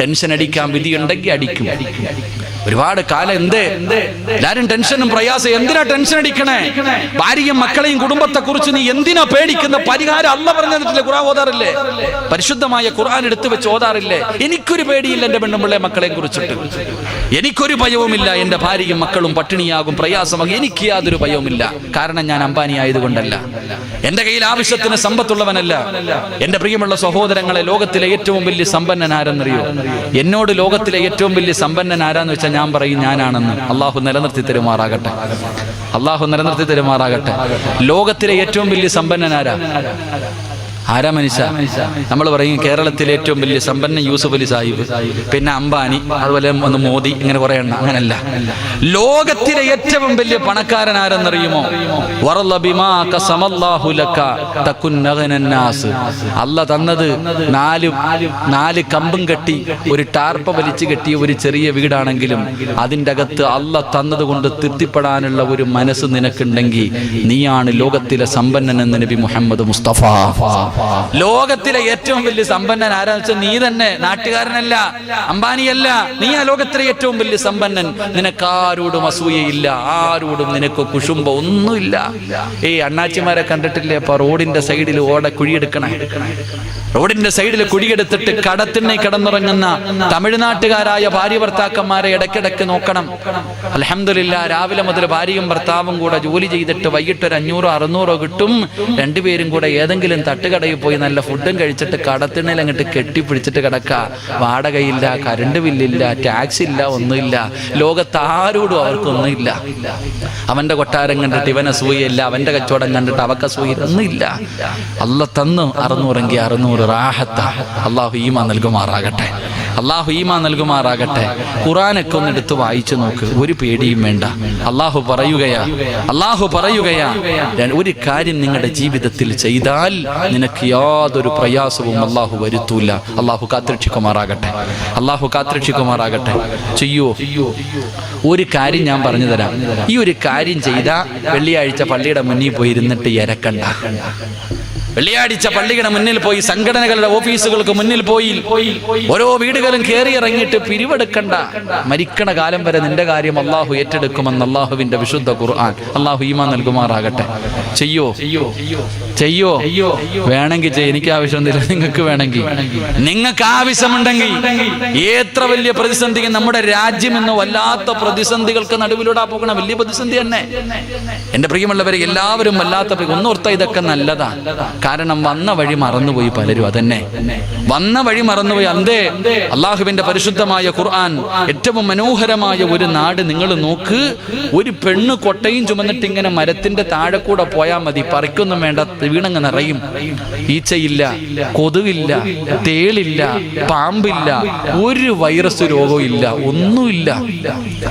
Tension അടിക്കാൻ വിധിയുണ്ടെങ്കിൽ അടിക്കും. ഒരുപാട് കാലം എല്ലാരും ടെൻഷനും പ്രയാസം. എന്തിനാ ടെൻഷൻ അടിക്കണേ? ഭാര്യയും മക്കളെയും കുടുംബത്തെ കുറിച്ച് നീ എന്തിനാ പേടിക്കുന്ന? പരിഹാരം അല്ല പറഞ്ഞിട്ടില്ലേ? ഖുർആൻ ഓതാറില്ലേ? പരിശുദ്ധമായ ഖുർആൻ എടുത്തു വെച്ച് ഓതാറില്ലേ? എനിക്കൊരു പേടിയില്ല എന്റെ പെണ്ണുമ്പിള്ളെ മക്കളെയും കുറിച്ചിട്ട്. എനിക്കൊരു ഭയവുമില്ല. എന്റെ ഭാര്യയും മക്കളും പട്ടിണിയാകും, പ്രയാസമാകും, എനിക്ക് യാതൊരു ഭയവുമില്ല. കാരണം ഞാൻ അംബാനി ആയതുകൊണ്ടല്ല, എന്റെ കയ്യിൽ ആവശ്യത്തിന് സമ്പത്തുള്ളവനല്ല. എന്റെ പ്രിയമുള്ള സഹോദരങ്ങളെ, ലോകത്തിലെ ഏറ്റവും വലിയ സമ്പന്നൻ ആരെന്നറിയോ? എന്നോട് ലോകത്തിലെ ഏറ്റവും വലിയ സമ്പന്നൻ ആരാന്ന് വെച്ചാൽ ഞാൻ പറയും ഞാനാണെന്ന്. അള്ളാഹു നിലനിർത്തി തരുമാറാകട്ടെ. അള്ളാഹു നിലനിർത്തി തരുമാറാകട്ടെ. ലോകത്തിലെ ഏറ്റവും വലിയ സമ്പന്നൻ ആരാ മനുഷ്യ? നമ്മൾ പറയും കേരളത്തിലെ ഏറ്റവും വലിയ സമ്പന്നൻ യൂസുഫ് അലി സാഹിബ്, പിന്നെ അംബാനി, അതുപോലെ ഒന്ന് മോദി, ഇങ്ങനെ കുറെ എണ്ണം. അങ്ങനല്ല. ലോകത്തിലെ ഏറ്റവും വലിയ പണക്കാരൻ ആരെന്നറിയുമോ? അല്ല തന്നത് നാല് കമ്പും കെട്ടി ഒരു ടാർപ്പ വലിച്ചു കെട്ടിയ ഒരു ചെറിയ വീടാണെങ്കിലും അതിൻ്റെ അകത്ത് അല്ല തന്നത് കൊണ്ട് തൃപ്തിപ്പെടാനുള്ള ഒരു മനസ്സ് നിനക്കുണ്ടെങ്കിൽ നീയാണ് ലോകത്തിലെ സമ്പന്നൻ എന്ന് നബി മുഹമ്മദ് മുസ്തഫ. ലോകത്തിലെ ഏറ്റവും വലിയ സമ്പന്നൻ ആരാന്ന് വെച്ചാൽ നീ തന്നെ. നാട്ടുകാരനല്ല, അംബാനിയല്ല, നീയാ ലോകത്തിലെ ഏറ്റവും വലിയ സമ്പന്നൻ. നിനക്കാരോടും അസൂയയില്ല, ആരോടും നിനക്ക് കുശുമ്പ ഒന്നുമില്ല. അണ്ണാച്ചിമാരെ കണ്ടിട്ടില്ലേ? അപ്പൊ റോഡിന്റെ സൈഡിൽ കുഴിയെടുക്കണേ. റോഡിന്റെ സൈഡിൽ കുഴിയെടുത്തിട്ട് കടത്തിണ്ണി കിടന്നുറങ്ങുന്ന തമിഴ്നാട്ടുകാരായ ഭാര്യ ഭർത്താക്കന്മാരെ ഇടയ്ക്കിടയ്ക്ക് നോക്കണം. അൽഹംദുലില്ലാ, രാവിലെ മുതൽ ഭാര്യയും ഭർത്താവും കൂടെ ജോലി ചെയ്തിട്ട് വൈകിട്ട് ഒരു 500-600 കിട്ടും. രണ്ടുപേരും കൂടെ ഏതെങ്കിലും തട്ടുകടയിൽ പോയി നല്ല ഫുഡും കഴിച്ചിട്ട് കടത്തിണ്ണയിൽ അങ്ങോട്ട് കെട്ടിപ്പിടിച്ചിട്ട് കിടക്ക. വാടകയില്ല, കരണ്ട് ബില്ലില്ല, ടാക്സ് ഇല്ല, ഒന്നുമില്ല. ലോകത്താരോടും അവർക്കൊന്നുമില്ല. അവന്റെ കൊട്ടാരം കണ്ടിട്ട് ഇവനെ സൂയില്ല, അവന്റെ കച്ചവടം കണ്ടിട്ട് അവക്ക സൂയില്ല, ഒന്നുമില്ല. അല്ല തന്നു 600 600 റാഹത്ത. അള്ളാഹു ഈമാൻ നൽകുമാറാകട്ടെ. അള്ളാഹു ഈമാൻ നൽകുമാറാകട്ടെ. ഖുർആനൊക്കെ ഒന്ന് എടുത്ത് വായിച്ചു നോക്ക്, ഒരു പേടിയും വേണ്ട. അള്ളാഹു പറയുകയാ ഒരു കാര്യം നിങ്ങളുടെ ജീവിതത്തിൽ ചെയ്താൽ നിനക്ക് യാതൊരു പ്രയാസവും അള്ളാഹു വരുത്തൂല. അള്ളാഹു കാത്തുരക്ഷിക്കുമാറാകട്ടെ. അള്ളാഹു കാത്തുരക്ഷിക്കുമാറാകട്ടെ. ചെയ്യോ? ഒരു കാര്യം ഞാൻ പറഞ്ഞു തരാം. ഈ ഒരു കാര്യം ചെയ്താ വെള്ളിയാഴ്ച പള്ളിയുടെ മുന്നിൽ പോയി ഇരുന്നിട്ട് ഇരക്കണ്ട. വെള്ളിയാഴ്ച പള്ളിയുടെ മുന്നിൽ പോയി, സംഘടനകളുടെ ഓഫീസുകൾക്ക് മുന്നിൽ പോയി, ഓരോ വീടുകളും കയറി ഇറങ്ങിയിട്ട് പിരിവെടുക്കണ്ട. മരിക്കണ കാലം വരെ നിന്റെ കാര്യം അള്ളാഹു ഏറ്റെടുക്കുമെന്ന് അള്ളാഹുവിന്റെ വിശുദ്ധ ഖുർആൻ. അള്ളാഹു ഈമാൻ നൽകുമാറാകട്ടെ. ചെയ്യോ? വേണമെങ്കിൽ ചെയ്യും. എനിക്ക് ആവശ്യമൊന്നുമില്ല. നിങ്ങൾക്ക് വേണമെങ്കിൽ, നിങ്ങൾക്ക് ആവശ്യമുണ്ടെങ്കിൽ. എത്ര വലിയ പ്രതിസന്ധി! നമ്മുടെ രാജ്യം എന്ന് വല്ലാത്ത പ്രതിസന്ധികൾക്ക് നടുവിലൂടെ പോകണം. വലിയ പ്രതിസന്ധി തന്നെ. എന്റെ പ്രിയമുള്ളവരെ, എല്ലാവരും വല്ലാത്ത ഒന്നോർത്ത ഇതൊക്കെ നല്ലതാ. കാരണം വന്ന വഴി മറന്നുപോയി പലരും. അതന്നെ, വന്ന വഴി മറന്നുപോയി. അന്തേ അള്ളാഹുവിന്റെ പരിശുദ്ധമായ ഖുർആൻ ഏറ്റവും മനോഹരമായ ഒരു നാട് നിങ്ങൾ നോക്ക്. ഒരു പെണ്ണ് കൊട്ടയും ചുമന്നിട്ട് ഇങ്ങനെ മരത്തിന്റെ താഴെ കൂടെ പോയാൽ മതി, പറിക്കൊന്നും വേണ്ട, വീണങ്ങ് നിറയും. ഈച്ചയില്ല, കൊതുകില്ല, തേളില്ല, പാമ്പില്ല, ഒരു വൈറസ് രോഗവും ഇല്ല, ഒന്നുമില്ല.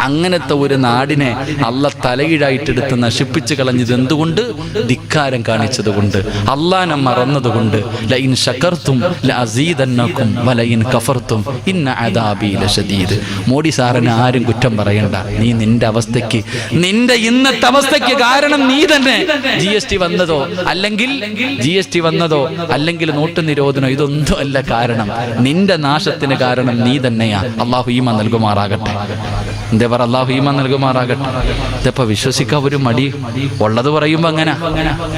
അങ്ങനത്തെ ഒരു നാടിനെ അള്ള തലകീഴായിട്ടെടുത്ത് നശിപ്പിച്ച് കളഞ്ഞത് എന്തുകൊണ്ട്? ധിക്കാരം കാണിച്ചത് കൊണ്ട്, അള്ളാനെ മറന്നതുകൊണ്ട്. ലഇൻ ശകർതും ലഅസീദന്നകും വലഇൻ കഫർതും ഇന്ന അദാബി ലശദീദ്. മോഡി സാറിനെ ആരും കുറ്റം പറയണ്ട. നീ നിന്റെ അവസ്ഥയ്ക്ക്, നിന്റെ ഇന്നത്തെ അവസ്ഥയ്ക്ക് കാരണം നീ തന്നെ. GST വന്നതോ അല്ലെങ്കിൽ നോട്ട് നിരോധനോ ഇതൊന്നും അല്ല കാരണം. നിന്റെ നാശത്തിന് കാരണം നീ തന്നെയാ. അള്ളാഹു ഈമാൻ നൽകുമാറാകട്ടെ. എന്താ പറ? അള്ളാഹു ഈമാൻ നൽകുമാറാകട്ടെ. ഇതിപ്പോ വിശ്വസിക്കാൻ ഒരു മടി. ഉള്ളത് പറയുമ്പോ അങ്ങനെ,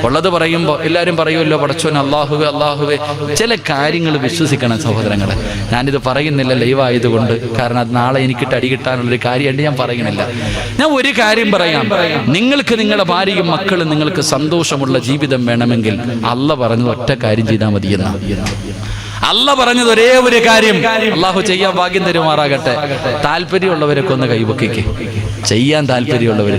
ഉള്ളത് പറയുമ്പോ എല്ലാരും പറയുമല്ലോ പടച്ചോൻ അള്ളാഹുവേ. ചില കാര്യങ്ങൾ വിശ്വസിക്കണം സഹോദരങ്ങളെ. ഞാനിത് പറയുന്നില്ല ലൈവായതുകൊണ്ട്, കാരണം അത് നാളെ എനിക്കിട്ട് അടി കിട്ടാനുള്ളൊരു കാര്യമായിട്ട് ഞാൻ പറയുന്നില്ല. ഞാൻ ഒരു കാര്യം പറയാം. നിങ്ങൾക്ക് നിങ്ങളുടെ ഭാര്യയും മക്കളും നിങ്ങൾക്ക് സന്തോഷമുള്ള ജീവിതം വേണമെങ്കിൽ അള്ള പറഞ്ഞത് ഒറ്റ കാര്യം ചെയ്താൽ മതിയെന്ന്. അള്ള പറഞ്ഞത് ഒരേ ഒരു കാര്യം. അള്ളാഹു ചെയ്യാൻ ഭാഗ്യം തരുമാറാകട്ടെ. താല്പര്യമുള്ളവരൊക്കെ ഒന്ന് കൈവക്കിക്ക്. ചെയ്യാൻ താല്പര്യമുള്ളവർ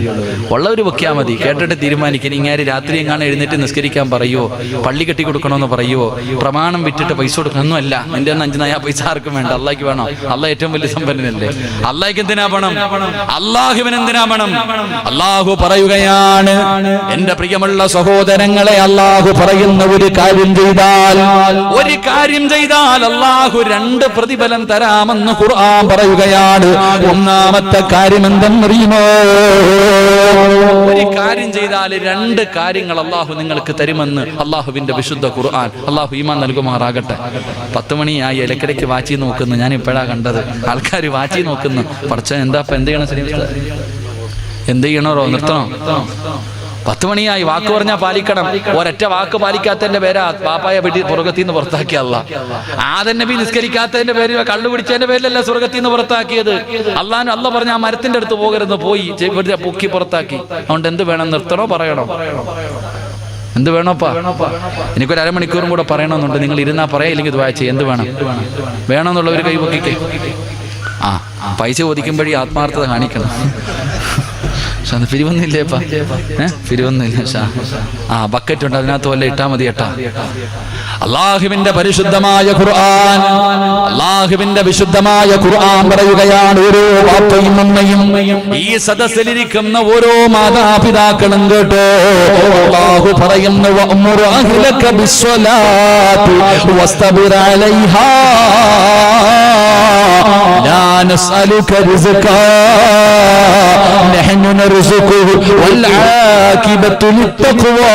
വെക്കാൻ മതി. കേട്ടിട്ട് തീരുമാനിക്കും. ഇങ്ങനെ രാത്രി എങ്ങാനും എഴുന്നേറ്റ് നിസ്കരിക്കാൻ പറയുമോ, പള്ളി കെട്ടി കൊടുക്കണമെന്ന് പറയുമോ, പ്രമാണം വിറ്റിട്ട് പൈസ കൊടുക്കണമെന്നല്ല. നിന്റെ 5 നയാ പൈസ ആർക്കും വേണ്ട. അള്ളാഹ്ക്ക് വേണം. അള്ളാഹ് ഏറ്റവും വലിയ സമ്പന്നനല്ലേ. അള്ളാഹ്ക്ക് എന്തിനാ പണം? അള്ളാഹുവിന് എന്തിനാ പണം? അള്ളാഹു പറയുകയാണ്, എന്റെ പ്രിയമുള്ള സഹോദരങ്ങളെ, അള്ളാഹു പറയുന്ന ഒരു കാര്യം ചെയ്താൽ, ഒരു കാര്യം ചെയ്താൽ അല്ലാഹു 2 പ്രതിഫലം തരാമെന്ന് ഖുർആൻ പറയുകയാണ്. ഒന്നാമത്തെ കാര്യം എന്തെന്നറിയുമോ? ഒരു കാര്യം ചെയ്താൽ 2 കാര്യങ്ങൾ അല്ലാഹു നിങ്ങൾക്ക് തരുമെന്ന് അല്ലാഹുവിന്റെ വിശുദ്ധ ഖുർആൻ. അല്ലാഹു ഈമാൻ നൽകുമാറാകട്ടെ. 10 മണിയായി, ഇടയ്ക്കിടയ്ക്ക് വാച്ചി നോക്കുന്നു. ഞാൻ ഇപ്പോഴാ കണ്ടത്, ആൾക്കാർ വാച്ചി നോക്കുന്നു. പഠിച്ച എന്താ എന്ത് ചെയ്യണം? എന്ത് ചെയ്യണോ? നിർത്തണോ? 10 മണിയായി. വാക്ക് പറഞ്ഞാൽ പാലിക്കണം. ഒരൊറ്റ വാക്ക് പാലിക്കാത്തതിന്റെ പേരാ പാപ്പായ വീട്ടിൽ സ്വർഗത്തിൽ നിന്ന് പുറത്താക്കിയല്ല. ആദം നബി നിസ്കരിക്കാത്തതിന്റെ പേരിൽ, കള്ളു പിടിച്ചതിന്റെ പേരിലല്ല സ്വർഗത്തിൽ നിന്ന് പുറത്താക്കിയത്. അല്ല പറഞ്ഞ ആ മരത്തിന്റെ അടുത്ത് പോകരുന്ന്, പോയി പൊക്കി പുറത്താക്കി. അതുകൊണ്ട് എന്ത് വേണം? നിർത്തണോ പറയണോ? എന്ത് വേണോപ്പാ? എനിക്കൊരു അരമണിക്കൂറും കൂടെ പറയണമെന്നുണ്ട്. നിങ്ങൾ ഇരുന്നാ പറയാ, ഇല്ലെങ്കിൽ ദുആ ചെയ്യ്. എന്ത് വേണം? വേണമെന്നുള്ളവർ കൈ പൊക്കിക്കേ. പൈസ ചോദിക്കുമ്പോഴേ ആത്മാർത്ഥത കാണിക്കണം. പിരിവൊന്നുമില്ലേപ്പാ? പിരിവൊന്നുമില്ല. ബക്കറ്റ് ഉണ്ട്, അതിനകത്ത് വല്ല ഇട്ടാ മതി ഏട്ടാ. അല്ലാഹുവിന്റെ പരിശുദ്ധമായ ഖുർആൻ, അല്ലാഹുവിന്റെ വിശുദ്ധമായ ഖുർആൻ പറയുകയാണ്, ഓരോ വാപ്പയും അമ്മയും ഈ സദസ്സിലിരിക്കുന്ന ഓരോ മാതാപിതാക്കളും കേട്ടോ, അല്ലാഹു പറയുന്നു, വഅ്മുർ അഹ്ലക ബിസ്സലാത്തി വസ്തബിർ അലൈഹാ ലാ നസ്അലുക റിസ്കാ നഹ്നു നർസുഖുഹു വൽ ആകിബത്തു ലിത്തഖ്വാ.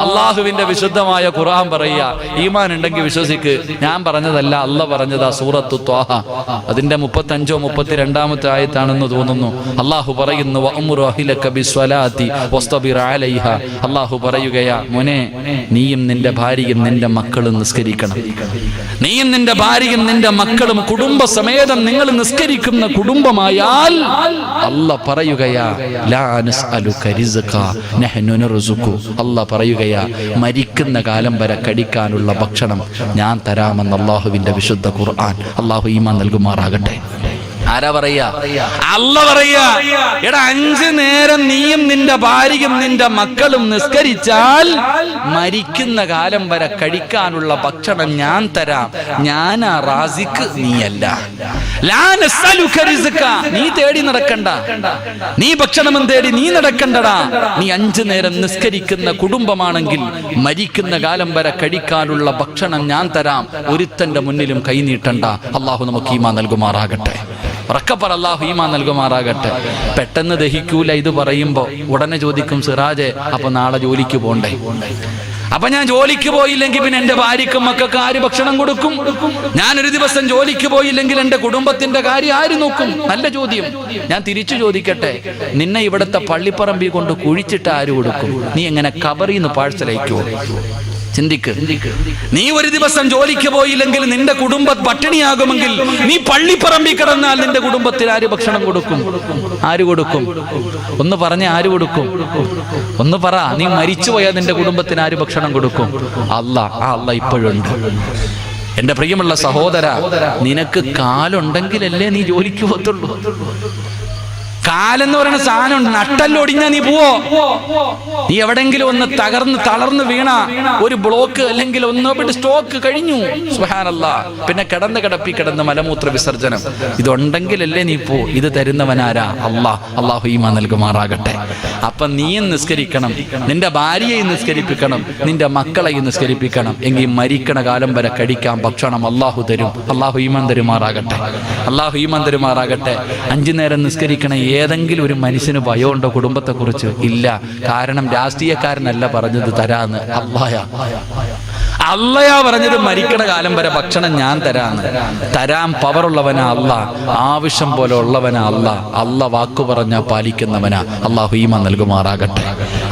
അല്ലാഹുവിന്റെ വിശുദ്ധമായ ഖുർആൻ പറയുക, ഈമാൻ ഉണ്ടെങ്കിൽ വിശ്വസിക്ക്. ഞാൻ പറഞ്ഞതല്ല, അല്ലാഹ് പറഞ്ഞതാ. സൂറത്തു ത്വാഹ അതിന്റെ 35 32 ആയത്താണെന്ന് തോന്നുന്നു. അല്ലാഹു പറയുന്നു, വഅ്മുർ അഹ്ലക ബിസ്സലാത്തി വസ്തബിർ അലൈഹാ. അല്ലാഹു പറയുകയാ, മോനെ, നീയും നിന്റെ ഭാര്യയും നിന്റെ മക്കളും നിസ്കരിക്കണം. നീയും നിന്റെ ഭാര്യയും നിന്റെ മക്കളും കുടുംബസമേതം നിങ്ങൾ നിസ്കരിക്കുന്ന കുടുംബമായാൽ അല്ലാഹ് പറയുകയാ, ലാ നസ്അലുക റിസ്കാ നഹ്നു നർസുഖു. അല്ലാഹ് പറയുകയാ, മരിക്കുന്ന കാലം വരെ കഴിക്കാനുള്ള ഭക്ഷണം ഞാൻ തരാമെന്ന് അല്ലാഹുവിന്റെ വിശുദ്ധ ഖുർആൻ. അല്ലാഹു ഈമാൻ നൽകുമാറാകട്ടെ. ആരാ പറയാ? അല്ലാഹ് പറയാ, എടാ 5 നേരം നീയും നിന്റെ ഭാര്യയും നിന്റെ മക്കളും നിസ്കരിച്ചാൽ മരിക്കുന്ന കാലം വരെ കഴിക്കാനുള്ള ഭക്ഷണം ഞാൻ തരാം. ഞാനാ റാസിഖ്, നീയല്ല. ലാ നസ്അലുക റിസ്ക, നീ തേടി നടക്കണ്ട. നീ ഭക്ഷണം തേടി നീ നടക്കണ്ടടാ. നീ 5 നേരം നിസ്കരിക്കുന്ന കുടുംബമാണെങ്കിൽ മരിക്കുന്ന കാലം വരെ കഴിക്കാനുള്ള ഭക്ഷണം ഞാൻ തരാം. ഒരുത്തന്റെ മുന്നിലും കൈനീട്ടണ്ട. അല്ലാഹു നമുക്ക് ഈമാൻ നൽകുമാറാകട്ടെ. ഉറക്കപ്പറ, അല്ലാഹു ഈമാൻ നൽകുമാറാകട്ടെ. പെട്ടെന്ന് ദഹിക്കൂല ഇത് പറയുമ്പോ ഉടനെ ചോദിക്കും, സിറാജെ അപ്പൊ നാളെ ജോലിക്ക് പോണ്ടേ? അപ്പൊ ഞാൻ ജോലിക്ക് പോയില്ലെങ്കിൽ പിന്നെ എന്റെ ഭാര്യക്കും മക്കൾക്ക് ആര് ഭക്ഷണം കൊടുക്കും? ഞാനൊരു ദിവസം ജോലിക്ക് പോയില്ലെങ്കിൽ എന്റെ കുടുംബത്തിന്റെ കാര്യം ആര് നോക്കും? നല്ല ചോദ്യം. ഞാൻ തിരിച്ചു ചോദിക്കട്ടെ, നിന്നെ ഇവിടുത്തെ പള്ളിപ്പറമ്പിൽ കൊണ്ട് കുഴിച്ചിട്ട് ആര് കൊടുക്കും? നീ എങ്ങനെ കബറിന്ന് പാഴ്സലയക്കുവോ? ചിന്തിക്ക്. നീ ഒരു ദിവസം ജോലിക്ക് പോയില്ലെങ്കിൽ നിന്റെ കുടുംബം പട്ടിണിയാകുമെങ്കിൽ നീ പള്ളിപ്പറമ്പിൽ കിടന്നാൽ നിന്റെ കുടുംബത്തിന് ആര് ഭക്ഷണം കൊടുക്കും? ആര് കൊടുക്കും? ഒന്ന് പറഞ്ഞ, ആര് കൊടുക്കും? ഒന്ന് പറ. നീ മരിച്ചുപോയാൽ നിന്റെ കുടുംബത്തിന് ആര് ഭക്ഷണം കൊടുക്കും? അല്ലാഹ്. ആ അല്ലാഹ് ഇപ്പോഴുണ്ട്. എന്റെ പ്രിയമുള്ള സഹോദര, നിനക്ക് കാലുണ്ടെങ്കിലല്ലേ നീ ജോലിക്ക് പോകത്തുള്ളൂ. കാലെന്ന് പറയുന്ന സാധനം നട്ടല്ലൊടിഞ്ഞാ നീ പോവോ? നീ എവിടെങ്കിലും ഒന്ന് തളർന്ന് വീണ ഒരു ബ്ലോക്ക് അല്ലെങ്കിൽ ഒന്ന് സ്റ്റോക്ക് കഴിഞ്ഞു, സുബ്ഹാനല്ലാഹ്. പിന്നെ കിടന്ന് മലമൂത്ര വിസർജനം. ഇതുണ്ടെങ്കിലല്ലേ നീ പോ. ഇത് തരുന്നവനാരാ? അല്ലാഹ്. അല്ലാഹു ഈമാൻ നൽകുമാറാകട്ടെ. അപ്പൊ നീയും നിസ്കരിക്കണം, നിന്റെ ഭാര്യയെയും നിസ്കരിപ്പിക്കണം, നിന്റെ മക്കളെയും നിസ്കരിപ്പിക്കണം. എങ്കിൽ മരിക്കണ കാലം വരെ കഴിക്കാൻ ഭക്ഷണം അല്ലാഹു തരും. അല്ലാഹു ഈമാൻ തരുമാറാകട്ടെ. അല്ലാഹു ഈമാൻ തരുമാറാകട്ടെ. 5 നേരം നിസ്കരിക്കണ ഏതെങ്കിലും ഒരു മനുഷ്യന് ഭയമുണ്ടോ കുടുംബത്തെ കുറിച്ച്? ഇല്ല. കാരണം രാഷ്ട്രീയക്കാരനല്ല പറഞ്ഞത് തരാന്ന്, അള്ളയാ പറഞ്ഞത് മരിക്കണ കാലം വരെ ഭക്ഷണം ഞാൻ തരാന്ന്. തരാൻ പവറുള്ളവനാ അല്ലാഹ്, ആവശ്യം പോലെ ഉള്ളവനാ അല്ലാഹ്. അല്ലാഹ് വാക്കു പറഞ്ഞാൽ പാലിക്കുന്നവനാ. അല്ലാഹു ഈമാൻ നൽകുമാറാകട്ടെ.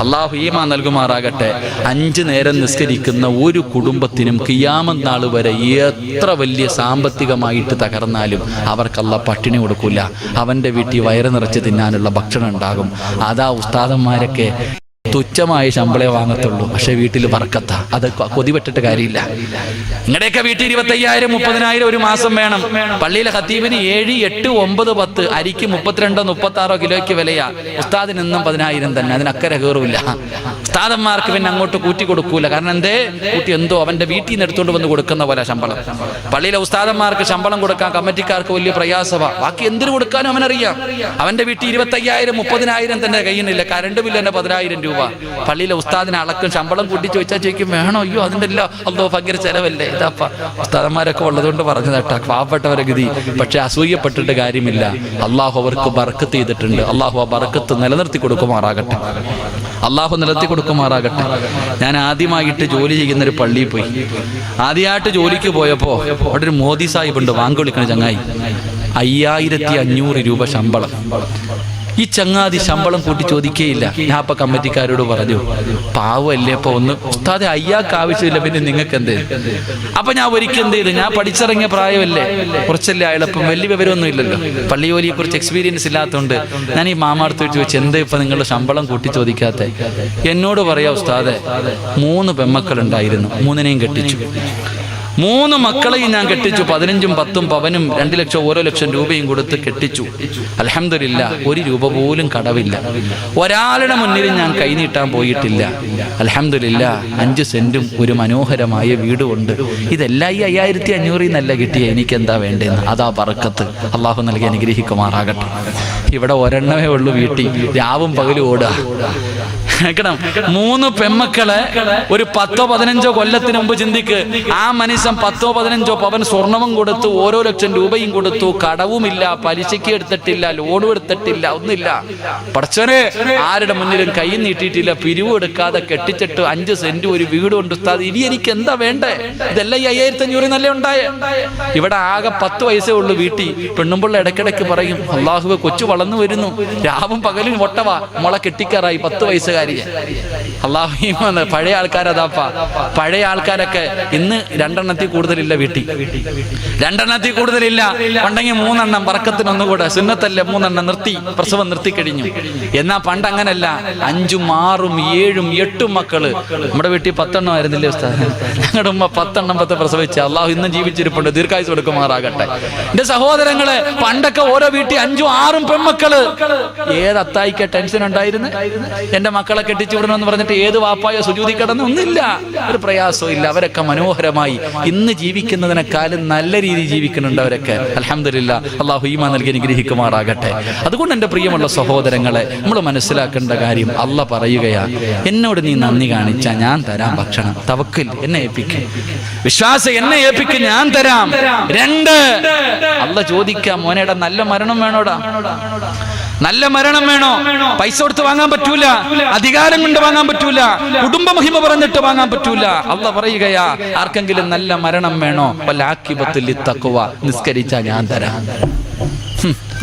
അല്ലാഹു ഈമാൻ നൽകുമാറാകട്ടെ. 5 നേരം നിസ്കരിക്കുന്ന ഒരു കുടുംബത്തിനും ഖിയാമത്ത് നാൾ വരെ എത്ര വലിയ സാമ്പത്തികമായിട്ട് തകർന്നാലും അവർക്ക് അല്ലാഹ് പട്ടിണി കൊടുക്കൂല. അവന്റെ വീട്ടിൽ വയറ് നിറച്ച് തിന്നാനുള്ള ഭക്ഷണം ഉണ്ടാകും. അതാ ഉസ്താദന്മാരൊക്കെ തുച്ഛമായ ശമ്പളേ വാങ്ങത്തുള്ളൂ, പക്ഷെ വീട്ടിൽ ബർക്കത്താ. അത് കൊതിപെട്ടിട്ട് കാര്യമില്ല. നിങ്ങളുടെയൊക്കെ വീട്ടിൽ 25,000 30,000 ഒരു മാസം വേണം. പള്ളിയിലെ ഖത്തീബിന് 7, 8, 9, 10 അരിക്ക് 32, 36 കിലോയ്ക്ക് വിലയാ. ഉസ്താദിന് ഇന്നും 10,000 തന്നെ. അതിനക്കരെ കയറില്ല. ഉസ്താദന്മാർക്ക് പിന്നെ അങ്ങോട്ട് കൂട്ടി കൊടുക്കൂല. കാരണം എന്തേ? കൂട്ടി എന്തോ അവന്റെ വീട്ടിൽ നിന്ന് എടുത്തുകൊണ്ട് വന്ന് കൊടുക്കുന്ന പോലെ ശമ്പളം. പള്ളിയിലെ ഉസ്താദന്മാർക്ക് ശമ്പളം കൊടുക്കാൻ കമ്മിറ്റിക്കാർക്ക് വലിയ പ്രയാസമാണ്. ബാക്കി എന്തിനു കൊടുക്കാനും അവനറിയാം. അവന്റെ വീട്ടിൽ 25,000 30,000 തന്നെ കയ്യിലില്ല. കറണ്ട് ബില്ല് തന്നെ 10,000 രൂപ. രൂപ. പള്ളിയിലെ ഉസ്താദിനെ അളക്കും, ശമ്പളം കൂട്ടി ചോദിച്ചാൽ ചോദിക്കും വേണോ? അയ്യോ അതിൻ്റെ എല്ലാം അല്ലോ ഭയങ്കര ചെലവല്ലേ. ഇതാപ്പ ഉസ്താദന്മാരൊക്കെ ഉള്ളതുകൊണ്ട് പറഞ്ഞു കേട്ടാ, പാവപ്പെട്ടവരെ ഗതി. പക്ഷെ അസൂയപ്പെട്ടിട്ട് കാര്യമില്ല. അള്ളാഹു അവർക്ക് ബർക്കത്ത് ചെയ്തിട്ടുണ്ട്. അള്ളാഹു ആ ബർക്കത്ത് നിലനിർത്തി കൊടുക്കുമാറാകട്ടെ. അള്ളാഹു നിലനിർത്തി കൊടുക്കുമാറാകട്ടെ. ഞാൻ ആദ്യമായിട്ട് ജോലി ചെയ്യുന്നൊരു പള്ളിയിൽ പോയി. ആദ്യമായിട്ട് ജോലിക്ക് പോയപ്പോൾ അവിടെ ഒരു മോദി സാഹിബ് ഉണ്ട്, വാങ്ങി വിളിക്കണ ചങ്ങായി. 5500 രൂപ ശമ്പളം. ഈ ചങ്ങാതി ശമ്പളം കൂട്ടി ചോദിക്കുകയില്ല. ഞാൻ അപ്പൊ കമ്മിറ്റിക്കാരോട് പറഞ്ഞു, പാവല്ലേ, അപ്പൊ ഒന്ന് ഉസ്താദെ അയ്യാക്ക് ആവശ്യമില്ല, പിന്നെ നിങ്ങൾക്ക് എന്തേ? അപ്പൊ ഞാൻ ഒരിക്കൽ എന്ത് ചെയ്തു, ഞാൻ പഠിച്ചിറങ്ങിയ പ്രായമല്ലേ, കുറച്ചല്ലേ ആയപ്പം വലിയ വിവരമൊന്നും ഇല്ലല്ലോ, പള്ളി ജോലിയെ കുറിച്ച് എക്സ്പീരിയൻസ് ഇല്ലാത്തതുകൊണ്ട് ഞാൻ ഈ മാമാർത്ത് ചോദിച്ചു, എന്താ ഇപ്പൊ നിങ്ങളുടെ ശമ്പളം കൂട്ടി ചോദിക്കാത്ത? എന്നോട് പറയാ, ഉസ്താദെ 3 പെൺമക്കളുണ്ടായിരുന്നു, 3നെയും കെട്ടിച്ചു. 3 മക്കളെയും ഞാൻ കെട്ടിച്ചു. 15ഉം 10ഉം പവനും 2 ലക്ഷം ഓരോ ലക്ഷം രൂപയും കൊടുത്ത് കെട്ടിച്ചു. അൽഹംദുലില്ലാ 1 രൂപ പോലും കടവില്ല. ഒരാളുടെ മുന്നിലും ഞാൻ കൈനീട്ടാൻ പോയിട്ടില്ല. അൽഹംദുലില്ലാ 5 സെന്റും ഒരു മനോഹരമായ വീടുമുണ്ട്. ഇതെല്ലാം ഈ 5500 നല്ല കിട്ടിയ എനിക്ക് എന്താ വേണ്ടതെന്ന്. അതാ ബർക്കത്ത്. അള്ളാഹു നൽകി അനുഗ്രഹിക്കുമാറാകട്ടെ. ഇവിടെ ഒരെണ്ണമേ ഉള്ളൂ വീട്ടിൽ, രാവും പകലും ഓടുക. കേൾക്കണം, 3 പെൺമക്കളെ ഒരു 10-15 കൊല്ലത്തിന് മുമ്പ് ചിന്തിക്ക്. ആ മനുഷ്യൻ 10-15 പവൻ സ്വർണവും കൊടുത്തു, ഓരോ ലക്ഷം രൂപയും കൊടുത്തു, കടവുമില്ല, പലിശയ്ക്ക് എടുത്തിട്ടില്ല, ലോണും എടുത്തിട്ടില്ല, ഒന്നില്ല. പടച്ചോനെ ആരുടെ മുന്നിലും കൈ നീട്ടിയിട്ടില്ല, പിരിവ് എടുക്കാതെ കെട്ടിച്ചിട്ട് 5 സെന്റ് ഒരു വീട് കൊണ്ട് ഉസ്താദ്, ഇനി എനിക്ക് എന്താ വേണ്ടേ? ഇതെല്ലാം ഈ 5500 നല്ല ഉണ്ടായേ. ഇവിടെ ആകെ 10 വയസ്സേ ഉള്ളൂ വീട്ടിൽ. പെണ്ണുമ്പിള്ള ഇടയ്ക്കിടയ്ക്ക് പറയും, അള്ളാഹുവെ കൊച്ചു വളർന്നു വരുന്നു, രാവും പകലും ഒട്ടവാ, മുള കെട്ടിക്കാറായി 10 വയസ്സുകാരി. അള്ളാഹു പഴയ ആൾക്കാരതാപ്പാ. പഴയ ആൾക്കാരൊക്കെ ഇന്ന് 2 കൂടുതലില്ല വീട്ടിൽ, 2 കൂടുതലില്ല. ഉണ്ടെങ്കിൽ 3 ബർക്കത്തിനൊന്നുകൂടെ, സുന്നത്തല്ലേ 3 നിർത്തി, പ്രസവം നിർത്തി കഴിഞ്ഞു. എന്നാ പണ്ട് അങ്ങനല്ല, 5ഉം 6ഉം 7ഉം 8ഉം മക്കള്. നമ്മുടെ വീട്ടിൽ 10 ആയിരുന്നില്ലേ ഉസ്താദ്? ഞങ്ങളുടെ ഉമ്മ 10 പ്രസവിച്ച. അള്ളാഹു ഇന്നും ജീവിച്ചിരിപ്പുണ്ട്, ദീർഘായുസ് കൊടുക്കുമാറാകട്ടെ. എന്റെ സഹോദരങ്ങളെ, പണ്ടൊക്കെ ഓരോ വീട്ടിൽ 5ഉം 6ഉം പെൺമക്കള്. ഏത് അത്തായിക്ക ടെൻഷൻ ഉണ്ടായിരുന്നു? എന്റെ മക്കളെ കെട്ടിച്ചു വിടണമെന്ന് പറഞ്ഞിട്ട് ഏത് വാപ്പായോ സുജൂദി കിടന്ന് ഒന്നില്ല, ഒരു പ്രയാസവും ഇല്ല. അവരൊക്കെ മനോഹരമായി ഇന്ന് ജീവിക്കുന്നതിനേക്കാളും നല്ല രീതിയിൽ ജീവിക്കുന്നുണ്ട് അവരൊക്കെ. അൽഹംദുലില്ലാ, അള്ളാഹു ഈമാൻ നൽകി അനുഗ്രഹിക്കുമാറാകട്ടെ. അതുകൊണ്ട് എൻ്റെ പ്രിയമുള്ള സഹോദരങ്ങളെ, നമ്മൾ മനസ്സിലാക്കേണ്ട കാര്യം, അള്ളാഹ് പറയുകയാ, എന്നോട് നീ നന്ദി കാണിച്ചാൽ ഞാൻ തരാം ഭക്ഷണം. തവക്കൽ എന്നെ ഏൽപ്പിക്കും, വിശ്വാസം എന്നെ ഏൽപ്പിക്കും, ഞാൻ തരാം. 2 അള്ളാഹ് ചോദിക്കാം, മോനേടാ നല്ല മരണം വേണോടാ? നല്ല മരണം വേണോ? പൈസ കൊടുത്ത് വാങ്ങാൻ പറ്റൂല, അധികാരം കൊണ്ട് വാങ്ങാൻ പറ്റൂല, കുടുംബ മഹിമ പറഞ്ഞിട്ട് വാങ്ങാൻ പറ്റൂല. അള്ളാഹ് പറയുകയാ, ആർക്കെങ്കിലും നല്ല മരണം വേണോ? വലാഖിബത്തുൽ ലിത്തഖ്വ, നിസ്കരിച്ചാ ഞാൻ തരാം.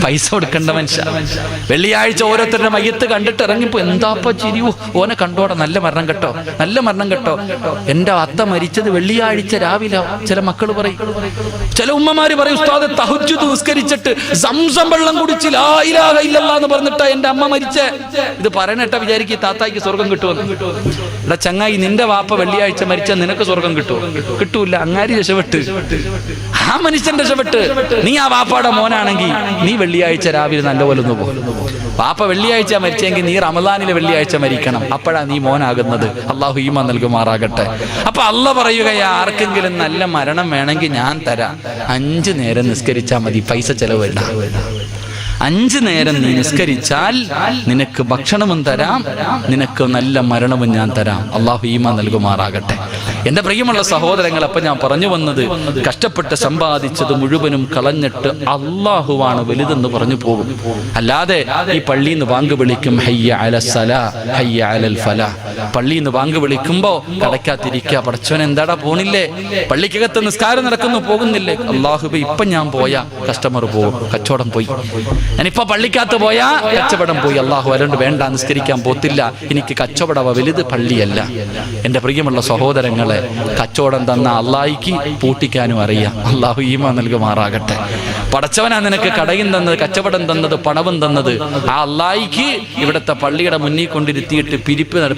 പൈസ കൊടുക്കേണ്ട മനുഷ്യ. വെള്ളിയാഴ്ച ഓരോരുത്തരുടെ മയ്യത്ത് കണ്ടിട്ട് ഇറങ്ങിപ്പോ, എന്താപ്പ ചിരിയോ, ഓനെ കണ്ടോടെ, നല്ല മരണം കേട്ടോ, നല്ല മരണം കേട്ടോ. എന്റെ അത്ത മരിച്ചത് വെള്ളിയാഴ്ച രാവിലെ. ചില മക്കൾ പറയും, ചില ഉമ്മമാര് പറയും, ഉസ്താദ് തഹജ്ജുദ് നിസ്കരിച്ചിട്ട് സംസം വെള്ളം കുടിച്ച് ലാ ഇലാഹ ഇല്ലല്ലാഹ് എന്ന് പറഞ്ഞിട്ടാ എന്റെ അമ്മ മരിച്ചേ. ഇത് പറയണേട്ട വിചാരിക്കും താത്തായിക്ക് സ്വർഗം കിട്ടുമെന്ന്. എടാ ചങ്ങായി, നിന്റെ വാപ്പ വെള്ളിയാഴ്ച മരിച്ചാൽ നിനക്ക് സ്വർഗം കിട്ടുമോ? കിട്ടൂല. അങ്ങാരി രക്ഷപ്പെട്ട്, ആ മനുഷ്യൻ രക്ഷപ്പെട്ട്. നീ ആ വാപ്പാടെ മോനാണെങ്കിൽ നീ വെള്ളിയാഴ്ച രാവിലെ നല്ലപോലെ ഒന്ന് പോകും. വാപ്പ വെള്ളിയാഴ്ച മരിച്ചെങ്കിൽ നീ റമദാനിലെ വെള്ളിയാഴ്ച മരിക്കണം. അപ്പോഴാ നീ മോനാകുന്നത്. അള്ളാഹു ഈമാൻ നൽകുമാറാകട്ടെ. അപ്പൊ അള്ളാഹ് പറയുകയാ, ആർക്കെങ്കിലും നല്ല മരണം വേണമെങ്കിൽ ഞാൻ തരാം. 5 നേരം നിസ്കരിച്ചാൽ മതി, പൈസ ചെലവില്ല. 5 നേരം നീ നിസ്കരിച്ചാൽ നിനക്ക് ഭക്ഷണവും തരാം, നിനക്ക് നല്ല മരണവും ഞാൻ തരാം. അള്ളാഹു ഈമാൻ നൽകുമാറാകട്ടെ. എന്റെ പ്രിയമുള്ള സഹോദരങ്ങൾ, അപ്പൊ ഞാൻ പറഞ്ഞു വന്നത്, കഷ്ടപ്പെട്ട് സമ്പാദിച്ചത് മുഴുവനും കളഞ്ഞിട്ട് അള്ളാഹുവാണ് വലുതെന്ന് പറഞ്ഞു പോകും. അല്ലാതെ ഈ പള്ളിയിൽ നിന്ന് വാങ്ക് വിളിക്കും, ഹയ്യ അലസ്സലാ ഹയ്യ അലൽ ഫലാ. പള്ളിയിൽ നിന്ന് വാങ്ക് വിളിക്കുമ്പോ കടക്കാത്തിരിക്കുക, പടച്ചോൻ എന്താടാ പോണില്ലേ? പള്ളിക്കകത്ത് നിസ്കാരം നടക്കുന്നു, പോകുന്നില്ലേ? അള്ളാഹുബേ, ഇപ്പൊ ഞാൻ പോയാ കസ്റ്റമർ പോകും, കച്ചവടം പോയി. ഞാനിപ്പോ പള്ളിക്കകത്ത് പോയാ കച്ചവടം പോയി. അള്ളാഹു അതുകൊണ്ട് വേണ്ട, നിസ്കരിക്കാൻ പോത്തില്ല, എനിക്ക് കച്ചവട വലുത് പള്ളിയല്ല. എന്റെ പ്രിയമുള്ള സഹോദരങ്ങളെ, കച്ചവടം തന്ന അള്ളാഹിക്ക് പൂട്ടിക്കാനും അറിയാം. അള്ളാഹു ഈമാൻ നൽകുമാറാകട്ടെ. പടച്ചവനാ നിനക്ക് കടയും തന്നത്, കച്ചവടം തന്നത്, പണവും തന്നത്. ആ അള്ളാഹിക്ക് ഇവിടുത്തെ പള്ളിയുടെ മുന്നിൽ കൊണ്ടിരുത്തിയിട്ട്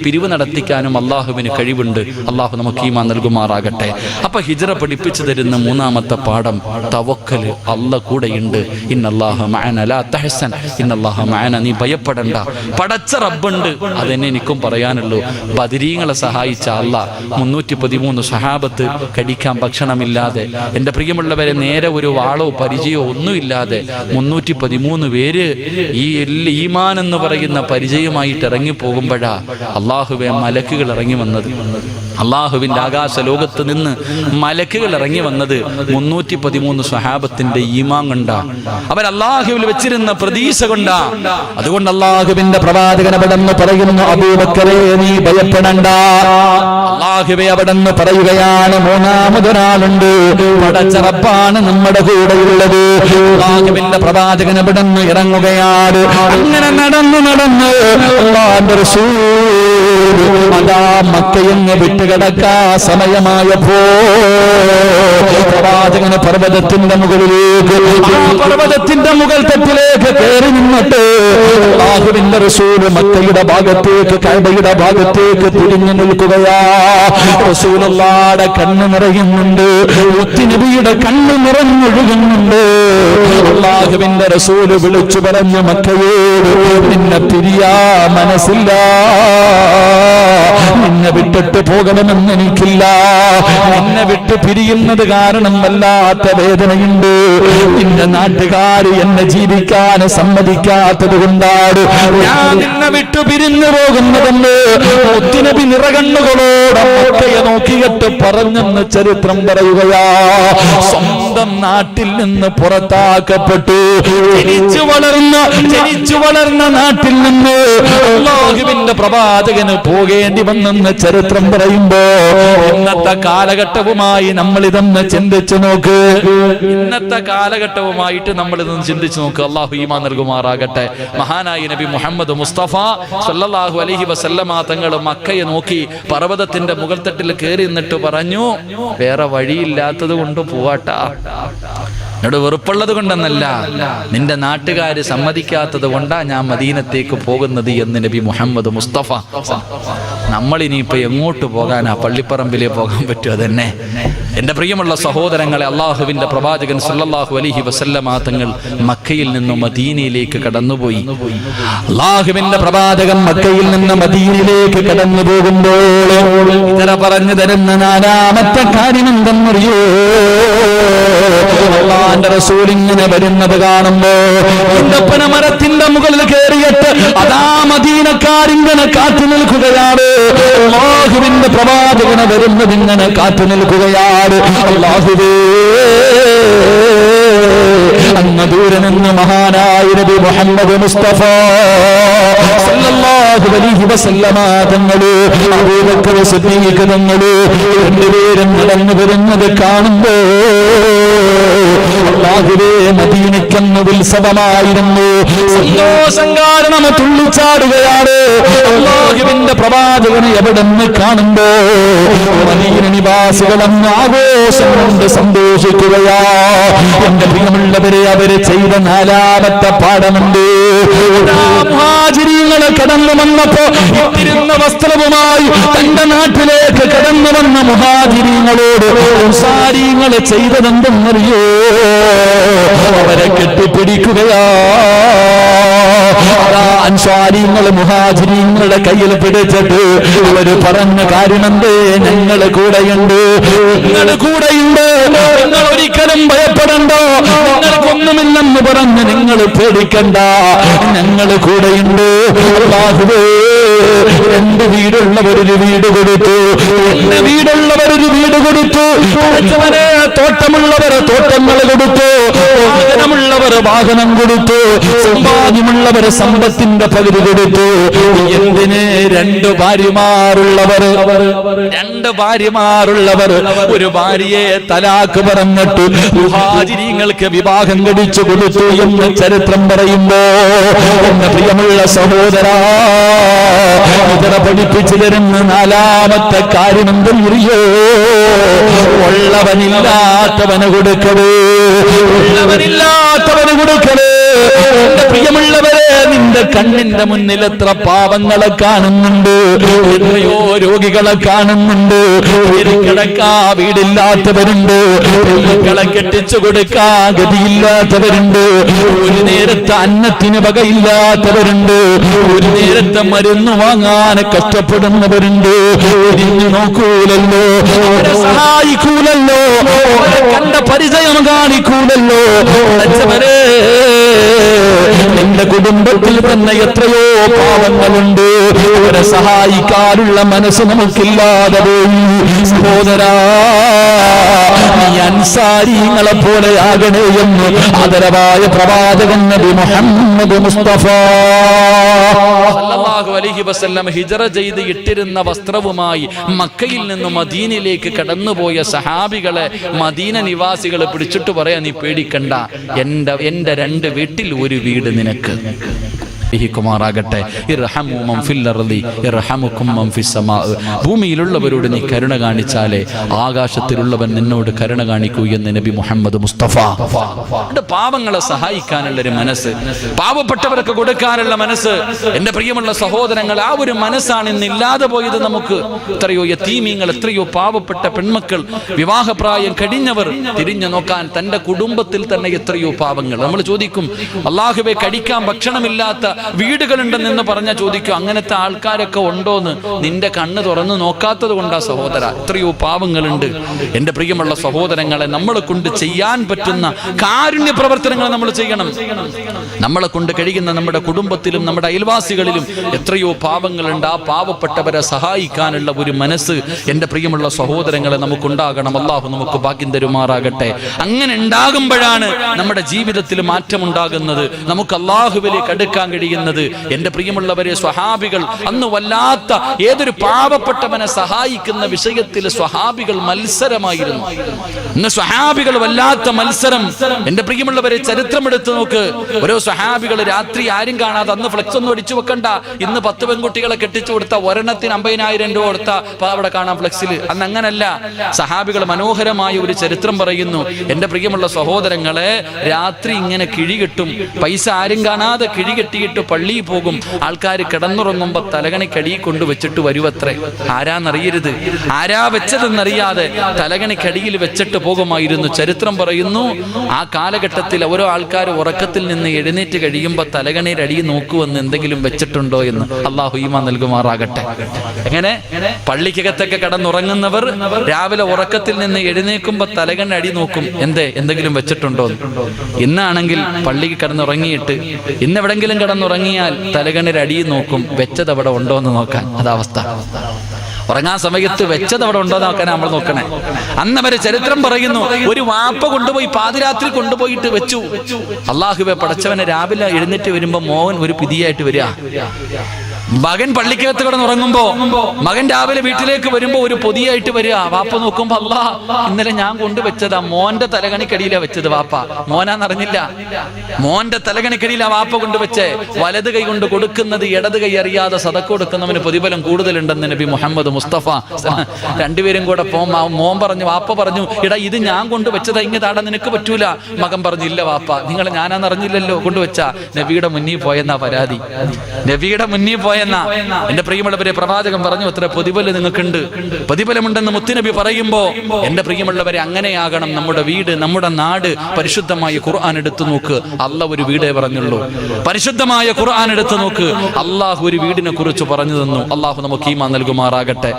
പിരിവ് നടത്തിക്കാനും അള്ളാഹുവിന് കഴിവുണ്ട്. അള്ളാഹു നമുക്ക് ഈമാൻ നൽകുമാറാകട്ടെ. അപ്പൊ ഹിജ്റ പഠിപ്പിച്ചു തരുന്ന 3ാമത്തെ പാഠം, തവക്കല്. അള്ളാഹ് കൂടെയുണ്ട്. ഇന്നല്ലാഹ മഅനാ ലാ തഹ്സൻ ഇന്നല്ലാഹ മഅനാ. നീ ഭയപ്പെടണ്ട, പടച്ച റബ്ബുണ്ട്. അതെന്നെ എനിക്കും പറയാനുള്ളൂ. ബദരീങ്ങളെ സഹായിച്ച അള്ളാഹ് 313 സഹാബത്ത് കടിക്കാൻ ഭക്ഷണമില്ലാതെ, എൻ്റെ പ്രിയമുള്ളവരെ, നേരെ ഒരു വാളോ പരിചയോ ഒന്നുമില്ലാതെ 313 പേര് ഈ ഈമാൻ എന്ന് പറയുന്ന പരിചയമായിട്ട് ഇറങ്ങിപ്പോകുമ്പോഴാ അള്ളാഹുവെ മലക്കുകൾ ഇറങ്ങി വന്നത്. അള്ളാഹുവിന്റെ ആകാശ ലോകത്ത് നിന്ന് മലക്കുകൾ ഇറങ്ങി വന്നത് 313 സ്വഹാബത്തിന്റെ ഈമാൻ കൊണ്ടാ, അവർ അള്ളാഹുവിൽ വെച്ചിരുന്ന പ്രതീക്ഷ കൊണ്ടാ. അതുകൊണ്ട് അള്ളാഹുവിന്റെ പ്രവാചകൻ അവിടെന്ന് പറയുന്നു, അബൂബക്കറേ നീ ഭയപ്പെടണ്ട. അള്ളാഹുവെ അവിടെന്ന് പറയുകയാണ്, മൂന്നാമതൊരാളുണ്ട്, പടച്ചറപ്പാണ് നമ്മുടെ കൂടെയുള്ളത്. അള്ളാഹുവിന്റെ പ്രവാചകൻ അവിടെന്ന് ഇറങ്ങുകയാണ്. അങ്ങനെ നടന്ന് അള്ളാഹുവിന്റെ റസൂൽ അതാ മക്കയെന്ന് വിട്ടുകിടക്കാ സമയമായപ്പോ പ്രവാചകന് പർവ്വതത്തിന്റെ മുകളിലേക്ക്, പർവ്വതത്തിന്റെ മുകൾ തട്ടിലേക്ക് കയറി നിന്നിട്ട് അല്ലാഹുവിന്റെ റസൂൽ മക്കയുടെ ഭാഗത്തേക്ക്, കഅബയുടെ ഭാഗത്തേക്ക് തിരിഞ്ഞു നിൽക്കുകയാ. റസൂലുള്ളാഹിയുടെ കണ്ണ് നിറയുന്നുണ്ട്, മുത്തുനബിയുടെ കണ്ണ് നിറഞ്ഞൊഴുകുന്നുണ്ട്. അല്ലാഹുവിന്റെ റസൂൽ വിളിച്ചു പറഞ്ഞു, മക്കയോട് നിന്നെ പിരിയാ മനസ്സില്ല, നിന്നെ വിട്ടിട്ട് പോകണമെന്ന് എനിക്കില്ല. നിന്നെ വിട്ട് പിരിയുന്നത് കാരണം വല്ലാത്ത വേദനയുണ്ട്. നിന്റെ നാട്ടുകാര് എന്നെ ജീവിക്കാൻ സമ്മതിക്കാത്തത് കൊണ്ടാണ് ഞാൻ നിന്നെ വിട്ടു പിരിഞ്ഞു പോകുന്നതെന്ന് മുത്തുനബി നിറകണ്ണുകളോട് മക്കയെ നോക്കിയിട്ട് പറഞ്ഞെന്ന് ചരിത്രം പറയുകയാ. സ്വന്തം നാട്ടിൽ നിന്ന് പുറത്താക്കപ്പെട്ടു ജനിച്ചു വളർന്ന നാട്ടിൽ നിന്ന് അല്ലാഹുവിന്റെ പ്രവാചകന് പോകേണ്ടി വന്നെന്ന് ചരിത്രം പറയുമ്പോ ഇന്നത്തെ കാലഘട്ടവുമായി നമ്മൾ ഇതൊന്ന് ചിന്തിച്ചു നോക്ക്. ഇന്നത്തെ കാലഘട്ടവുമായിട്ട് നമ്മൾ ഇതൊന്ന് ചിന്തിച്ചു നോക്ക്. അല്ലാഹു ഈമാൻ നൽകുമാറാകട്ടെ. മഹാനായ നബി മുഹമ്മദ് മുസ്തഫ സല്ലല്ലാഹു അലൈഹി വസല്ലമ തങ്ങൾ മക്കയെ നോക്കി പർവ്വതത്തിന്റെ മുകൾ തട്ടിൽ കയറി നിന്നിട്ട് പറഞ്ഞു, വേറെ വഴിയില്ലാത്തത് കൊണ്ട് പോവാട്ടാ, എന്നോട് വെറുപ്പുള്ളത് കൊണ്ടെന്നല്ല, നിന്റെ നാട്ടുകാര് സമ്മതിക്കാത്തത് കൊണ്ടാ ഞാൻ മദീനത്തേക്ക് പോകുന്നത് എന്ന് നബി മുഹമ്മദ് മുസ്തഫ. നമ്മളിനിയിപ്പോ എങ്ങോട്ട് പോകാനാ? പള്ളിപ്പറമ്പിലേ പോകാൻ പറ്റുമോ? തന്നെ എന്റെ പ്രിയമുള്ള സഹോദരങ്ങളെ, അള്ളാഹുവിന്റെ പ്രവാചകൻ സല്ലല്ലാഹു അലൈഹി വസല്ലമ തങ്ങൾ മക്കയിൽ നിന്നും മദീനയിലേക്ക് കടന്നുപോയി. അള്ളാഹുവിന്റെ പ്രവാചകൻ മക്കയിൽ നിന്ന് മദീനയിലേക്ക് കടന്നു പോകുമ്പോൾ ഇതര പറഞ്ഞു തരുന്ന നാലാമത്തെ കാര്യം എന്തെന്നറിയോ? അള്ളാന്റെ റസൂൽ ഇങ്ങനെ വരുന്നത് കാണുമ്പോ ഈന്തപ്പന മരത്തിന്റെ മുകളിൽ കയറിയിട്ട് അതാ മദീനക്കാരിങ്ങനെ കാത്തു നിൽക്കുകയാണ്. അല്ലാഹുവിന്റെ പ്രവാചകനെ വരുന്നത് ഇങ്ങനെ കാത്തു നിൽക്കുകയാണ്. അല്ലാഹുവേ, അങ്ങ് ദൂരെ നിന്ന് മഹാനായ നബി മുഹമ്മദ് മുസ്തഫ സല്ലല്ലാഹു അലൈഹി വസല്ലമ തങ്ങള്, അബൂബക്കർ സിദ്ദീഖ് തങ്ങള് രണ്ടുപേരും നടന്നു വരുന്നത് കാണുമ്പോ അല്ലാഹുവേ, മദീനയ്ക്കന്ന് ഉത്സവമായിരുന്നു. സന്തോഷം കാരണം തുള്ളിച്ചാടുകയാണ്. അല്ലാഹുവിന്റെ പ്രവാചകനെ എവിടെന്ന് കാണുമ്പോ മദീന നിവാസികളെന്ന് ആഘോഷം കൊണ്ട് സന്തോഷിക്കുകയാ. എന്റെ പ്രിയമുള്ളവരെ, അവര് ചെയ്ത നാലാമത്തെ പാഠമുണ്ട്. മുഹാജിരീങ്ങളെ കടന്നു വന്നപ്പോ ഇട്ടിരുന്ന വസ്ത്രവുമായി തന്റെ നാട്ടിലേക്ക് കടന്നു വന്ന മുഹാജിരീങ്ങളോട് അൻസാരികളെ ചെയ്തതെന്തെന്നറിയോ? അവരെ കെട്ടിപ്പിടിക്കുകയാ. അൻസാരികള് മുഹാജിരീങ്ങളുടെ കയ്യിൽ പിടിച്ചിട്ട് അവര് പറഞ്ഞ കാര്യമെന്തേ? ഞങ്ങള് കൂടെയുണ്ട്, നിങ്ങൾ കൂടെയുണ്ട്, നിങ്ങൾ ഒരിക്കലും ഭയപ്പെടണ്ട, നിങ്ങൾക്കൊന്നുമില്ലെന്ന് പറഞ്ഞ് നിങ്ങൾ പേടിക്കണ്ട, ഞങ്ങൾ കൂടെയുണ്ട്. അല്ലാഹുവേ, 2 വീടുള്ളവരൊരു വീട് കൊടുത്തു, 2 വീടുള്ളവരൊരു വീട് കൊടുത്തു, തോട്ടമുള്ളവർ തോട്ടങ്ങൾ കൊടുത്തു, വാഹനമുള്ളവർ വാഹനം കൊടുത്തു, സമ്പാദ്യമുള്ളവർ സമ്പത്തിന്റെ പകുതി കൊടുത്തു. എന്തിന്? 2 ഭാര്യമാരുള്ളവർ, 2 ഭാര്യമാരുള്ളവർ ഒരു ഭാര്യയെ തലാക്ക് പറഞ്ഞിട്ട് മുഹാജിരീങ്ങൾക്ക് വിവാഹം കഴിച്ചു കൊടുത്തു എന്ന് ചരിത്രം പറയുമ്പോ എന്റെ പ്രിയമുള്ള സഹോദരാ, ഇതര പഠിപ്പിച്ചു തരുന്ന നാലാമത്തെ കാര്യം എന്തെന്നറിയോ? ഉള്ളവനില്ലാത്തവന് കൊടുക്കണേ, ഉള്ളവനില്ലാത്തവന് കൊടുക്കണേ. എന്റെ പ്രിയമുള്ളവരെ, നിന്റെ കണ്ണിന്റെ മുന്നിൽ എത്ര പാവങ്ങളെ കാണുന്നുണ്ട്, എത്രയോ രോഗികളെ കാണുന്നുണ്ട്, കിടക്കാ വീടില്ലാത്തവരുണ്ട്, മക്കളെ കെട്ടിച്ചു കൊടുക്കാ ഗതിയില്ലാത്തവരുണ്ട്, ഒരു നേരത്തെ അന്നത്തിന് വകയില്ലാത്തവരുണ്ട്, ഒരു നേരത്തെ മരുന്ന് വാങ്ങാൻ കഷ്ടപ്പെടുന്നവരുണ്ട്. തിരിഞ്ഞു നോക്കൂലല്ലോ, അവരെ സഹായിക്കൂലല്ലോ, അവരെ കണ്ട പരിചയം കാണിക്കൂലല്ലോ. നിന്റെ കുടുംബത്തിൽ തന്നെ എത്രയോ പാവങ്ങളുണ്ട്, അവരെ സഹായിക്കാനുള്ള മനസ്സ് നമുക്കില്ലാതെ പോയി. സഹോദരാ, നീ അൻസാരിങ്ങളെ പോലെയാകണേ എന്ന് ആദരവായ പ്രവാചകൻ നബി മുഹമ്മദ് മുസ്തഫ സല്ലല്ലാഹു അലൈഹി വസല്ലം ഹിജ്റ ചെയ്ത് ഇട്ടിരുന്ന വസ്ത്രവുമായി മക്കയിൽ നിന്ന് മദീനയിലേക്ക് കടന്നുപോയ സഹാബികളെ മദീന നിവാസികൾ പിടിച്ചിട്ട് പറയാ, നീ പേടിക്കണ്ട, എന്റെ 2 വീട്ടിൽ ഒരു വീട് നിനക്ക്. ാകട്ടെ, ഭൂമിയിലുള്ളവരോട് നീ കരുണ കാണിച്ചാലേ ആകാശത്തിലുള്ളവൻ നിന്നോട് കരുണ കാണിക്കൂ എന്ന് നബി മുഹമ്മദ് മുസ്തഫ. പാവങ്ങളെ സഹായിക്കാനുള്ളൊരു മനസ്സ്, പാവപ്പെട്ടവർക്ക് കൊടുക്കാനുള്ള മനസ്സ്, എന്റെ പ്രിയമുള്ള സഹോദരങ്ങൾ, ആ ഒരു മനസ്സാണ് ഇന്നില്ലാതെ പോയത് നമുക്ക്. എത്രയോ യതീമീങ്ങൾ, എത്രയോ പാവപ്പെട്ട പെൺമക്കൾ, വിവാഹപ്രായം കഴിഞ്ഞവർ, തിരിഞ്ഞു നോക്കാൻ തന്റെ കുടുംബത്തിൽ തന്നെ എത്രയോ പാവങ്ങൾ. നമ്മൾ ചോദിക്കും, അല്ലാഹുവേ കഴിക്കാൻ ഭക്ഷണമില്ലാത്ത വീടുകളുണ്ടെന്ന് പറഞ്ഞാൽ ചോദിക്കും, അങ്ങനത്തെ ആൾക്കാരൊക്കെ ഉണ്ടോന്ന്. നിന്റെ കണ്ണ് തുറന്ന് നോക്കാത്തത് കൊണ്ടാ സഹോദര. എത്രയോ പാവങ്ങളുണ്ട്. എന്റെ പ്രിയമുള്ള സഹോദരങ്ങളെ, നമ്മളെ കൊണ്ട് ചെയ്യാൻ പറ്റുന്ന കാരുണ്യ പ്രവർത്തനങ്ങൾ നമ്മൾ ചെയ്യണം. നമ്മളെ കൊണ്ട് കഴിയുന്ന നമ്മുടെ കുടുംബത്തിലും നമ്മുടെ അയൽവാസികളിലും എത്രയോ പാവങ്ങളുണ്ട്. ആ പാവപ്പെട്ടവരെ സഹായിക്കാനുള്ള ഒരു മനസ്സ് എന്റെ പ്രിയമുള്ള സഹോദരങ്ങളെ നമുക്കുണ്ടാകണം. അല്ലാഹു നമുക്ക് ഭാഗ്യം തരുമാറാകട്ടെ. അങ്ങനെ ഉണ്ടാകുമ്പോഴാണ് നമ്മുടെ ജീവിതത്തിൽ മാറ്റമുണ്ടാകുന്നത്, നമുക്ക് അല്ലാഹുവിലേക്ക് അടുക്കാൻ കഴിയുന്നത്. എന്റെ പ്രിയമുള്ളവരെ, സ്വഹാബികൾ അന്ന് വല്ലാത്ത ഏതൊരു പാവപ്പെട്ടവനെ സഹായിക്കുന്ന വിഷയത്തിൽ സ്വഹാബികൾ മത്സരമായിരുന്നു. ഇന്ന് സ്വഹാബികൾ വല്ലാത്ത മത്സരം. എന്റെ പ്രിയമുള്ളവരെ, ചരിത്രം എടുത്തു നോക്ക്. ഓരോ സ്വഹാബികൾ രാത്രി ആരും കാണാതെ, അന്ന് ഫ്ലെക്സ് ഒന്നും അടിച്ചു വെക്കണ്ട, ഇന്ന് 10 പെൺകുട്ടികളെ കെട്ടിച്ചു കൊടുത്ത ഒരെണ്ണത്തിന് 50,000 രൂപ കൊടുത്ത അവിടെ കാണാം ഫ്ലെക്സിൽ. അന്ന് അങ്ങനല്ല. സഹാബികൾ മനോഹരമായ ഒരു ചരിത്രം പറയുന്നു. എന്റെ പ്രിയമുള്ള സഹോദരങ്ങളെ, രാത്രി ഇങ്ങനെ കിഴികെട്ടും, പൈസ ആരും കാണാതെ കിഴികെട്ടിയിട്ട് പള്ളിയിൽ പോകും. ആൾക്കാർ കിടന്നുറങ്ങുമ്പോ തലകണിക്കടി കൊണ്ടുവച്ചിട്ട് വരുവത്രേ. ആരാന്നറിയരുത്, ആരാ വെച്ചതെന്നറിയാതെ തലകണിക്കടിയിൽ വെച്ചിട്ട് പോകുമായിരുന്നു. ചരിത്രം പറയുന്നു, ആ കാലഘട്ടത്തിൽ ഓരോ ആൾക്കാർ ഉറക്കത്തിൽ നിന്ന് എഴുന്നേറ്റ് കഴിയുമ്പോ തലകണിയുടെ അടി നോക്കുവെന്ന് എന്തെങ്കിലും വെച്ചിട്ടുണ്ടോ എന്ന്. അല്ലാഹു ഈമാൻ നൽകുമാറാകട്ടെ. എങ്ങനെ പള്ളിക്കകത്തൊക്കെ കിടന്നുറങ്ങുന്നവർ രാവിലെ ഉറക്കത്തിൽ നിന്ന് എഴുന്നേൽക്കുമ്പോ തലകണി അടി നോക്കും, എന്തെങ്കിലും വെച്ചിട്ടുണ്ടോ. ഇന്നാണെങ്കിൽ പള്ളിക്ക് കിടന്നുറങ്ങിയിട്ട് ഇന്നെവിടെങ്കിലും കിടന്നുറങ്ങിയാൽ തലകണിയുടെ അടി നോക്കും, വെച്ചത് അവിടെ ഉണ്ടോ എന്ന് നോക്കാൻ. അതവസ്ഥ. ഉറങ്ങാൻ സമയത്ത് വെച്ചത് അവിടെ ഉണ്ടോ നോക്കാൻ നമ്മൾ നോക്കണേ. അന്നവരെ ചരിത്രം പറയുന്നു, ഒരു വാപ്പ കൊണ്ടുപോയി പാതിരാത്രി കൊണ്ടുപോയിട്ട് വെച്ചു. അല്ലാഹുവേ, പടച്ചവനെ, രാവിലെ എഴുന്നേറ്റ് വരുമ്പോ മോൻ ഒരു പിതിയായിട്ട് വരിക. മകൻ പള്ളിക്കകത്ത് കിടന്നുറങ്ങുമ്പോ മകൻ രാവിലെ വീട്ടിലേക്ക് വരുമ്പോ ഒരു പൊതിയായിട്ട് വരിക. വാപ്പ നോക്കുമ്പോ, അല്ലാ, ഇന്നലെ ഞാൻ കൊണ്ടുവച്ചതാ, മോന്റെ തലകണിക്കടിയിലാ വെച്ചത്. വാപ്പ മോനാന്നറിഞ്ഞില്ല, മോന്റെ തലകണിക്കടിയിലാ വാപ്പ കൊണ്ടുവച്ചേ. വലത് കൈ കൊണ്ട് കൊടുക്കുന്നത് ഇടത് കൈ അറിയാതെ സദഖ കൊടുക്കുന്നവന് പ്രതിഫലം കൂടുതലുണ്ടെന്ന് നബി മുഹമ്മദ് മുസ്തഫ. രണ്ടുപേരും കൂടെ മോൻ പറഞ്ഞു, വാപ്പ പറഞ്ഞു, എടാ ഇത് ഞാൻ കൊണ്ടുവച്ചതാ, ഇങ്ങതാടാ, നിനക്ക് പറ്റൂല. മകൻ പറഞ്ഞു, ഇല്ല വാപ്പ, നിങ്ങളെ ഞാനാന്നറിഞ്ഞില്ലല്ലോ കൊണ്ടുവച്ച. നബിയുടെ മുന്നിൽ പോയെന്നാ പരാതി. നബിയുടെ മുന്നിൽ പോയ എന്റെ പ്രിയമുള്ളവരെ, പ്രവാചകൻ പറഞ്ഞു, അത്ര പ്രതിഫലം നിങ്ങൾക്കുണ്ട്, പ്രതിഫലമുണ്ടെന്ന് മുത്തുനബി പറയുമ്പോ, എന്റെ പ്രിയമുള്ളവരെ, അങ്ങനെയാകണം നമ്മുടെ വീട്, നമ്മുടെ നാട്. പരിശുദ്ധമായ ഖുർആൻ എടുത്തു നോക്ക്. അല്ലാഹു ഒരു വീടേ പറഞ്ഞുള്ളൂ. പരിശുദ്ധമായ ഖുർആൻ എടുത്തു നോക്ക്. അല്ലാഹു ഒരു വീടിനെ കുറിച്ച് പറഞ്ഞു തന്നു. അല്ലാഹു നമുക്ക് ഈമാൻ നൽകുമാറാകട്ടെ.